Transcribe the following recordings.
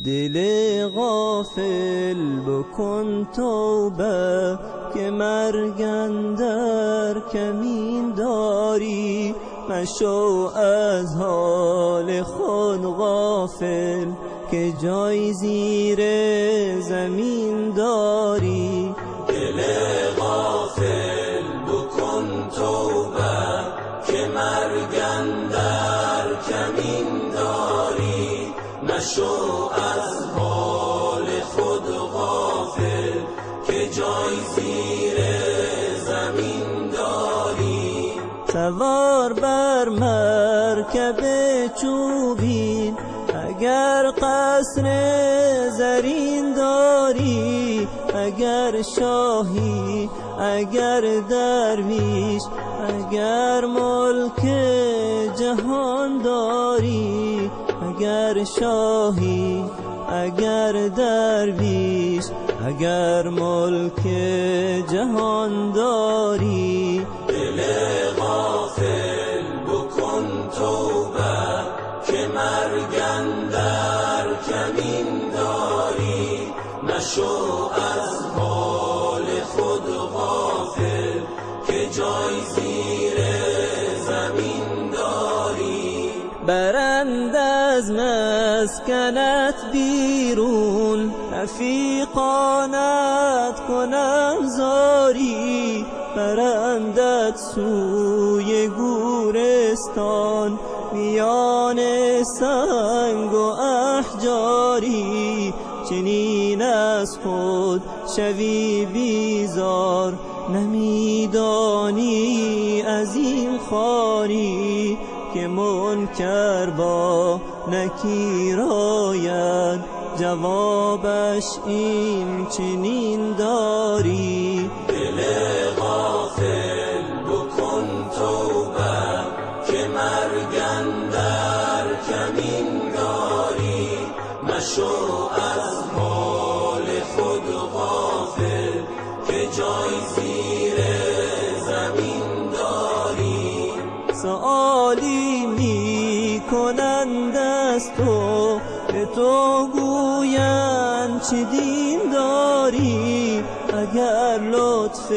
دل غافل بکن توبه که مرگ اندر کمین داری، مشو از حال خود غافل که جای زیر زمین داری. دل غافل بکن توبه که مرگ اندر کمین داری، مشو از حال خود غافل که جای زیر زمین داری. سوار بر مرکب چوبین اگر قصر زرین داری، اگر شاهی اگر درویش اگر ملک جهان داری، اگر شاهی اگر درویش اگر ملک جهان داری. دل غافل بکن توبه که مرگ اندر کمین داری، مشو از حال خود غافل که جای زیر زمین داری. برند از مسکنت بیرون رفیقانت کنم زاری، برندت سوی گورستان میان سنگ و احجاری. چنین از خود شوی بیزار نمیدانی از این خواری، که منکر با نکیر آید جوابش این چنین داری. دل غافل بکن توبه که مرگ اندر کمین داری، مشو از حال خود غافل که جای زیر زمین داری. سؤالی می کنند از تو به تو گویند چه دین داری، اگر لطف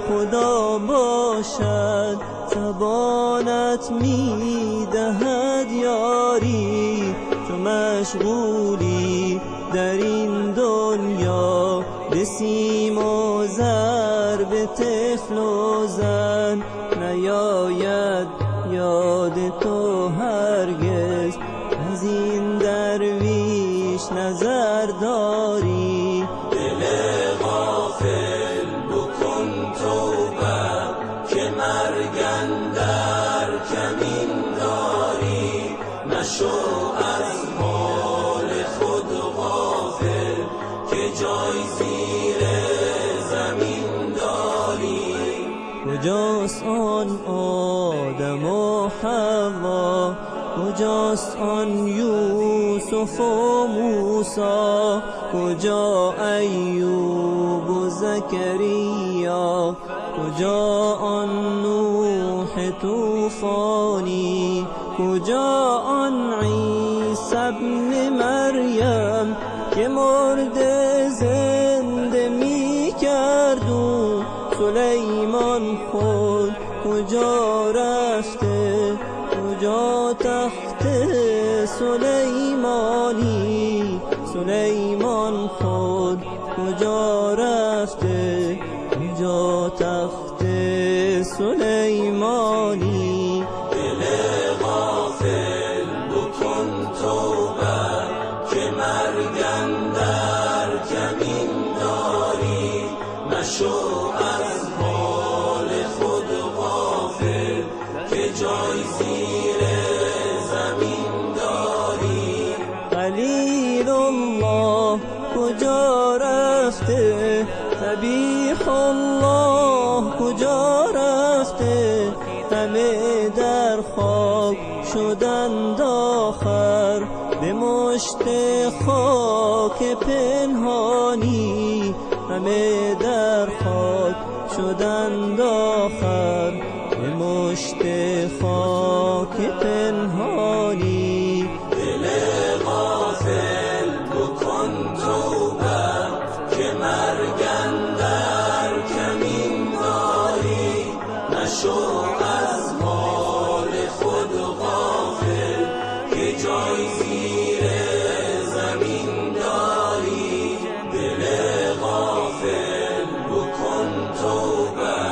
خدا باشد زبانت می دهد یاری. تو مشغولی در این دنیا به سیم و زر به طفل و زن، نیاید یاد تو هرگز از این درویش نظر داری. دل غافل بکن توبه که مرگ اندر کمین داری، مشو از حال خود غافل که جای زیر زمین داری. کجاست آن آدم و حوا، کجاست آن یوسف و موسی، کجا ایوب و زکریا، کجا آن نوح طوفانی، کجا آن عیسی ابن مریم که مرده زنده می کرد و سلیمان خود کجا رفته، کجا تخت سلیمانی، سلیمان خود کجا رفته، کجا تخت سلیمانی. دل غافل بکن توبه که مرگ اندر کمین داری، مشو از حال خود غافل که جای زیر زمین داری. خلیل الله کجا رفته، حبیب الله کجا رفته، همه در خواب شدند آخر به مشت خاک پنهانی، همه در خاک شدند آخر به مشت خاک پنهانی. دل غافل بکن توبه که مرگ اندر کمین داری. نشو از حال خود غافل که جای زیر زمین داری. دل غافل بکن توبه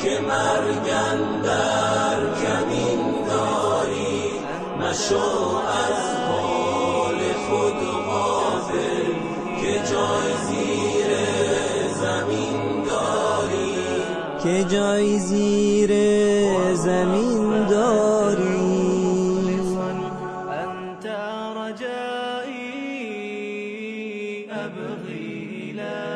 که مرگ اندر کمین داری. نشو از حال خود غافل که جای زیر زمین داری. که جای زیر زمین داری. أنت رجائي أبغي إلى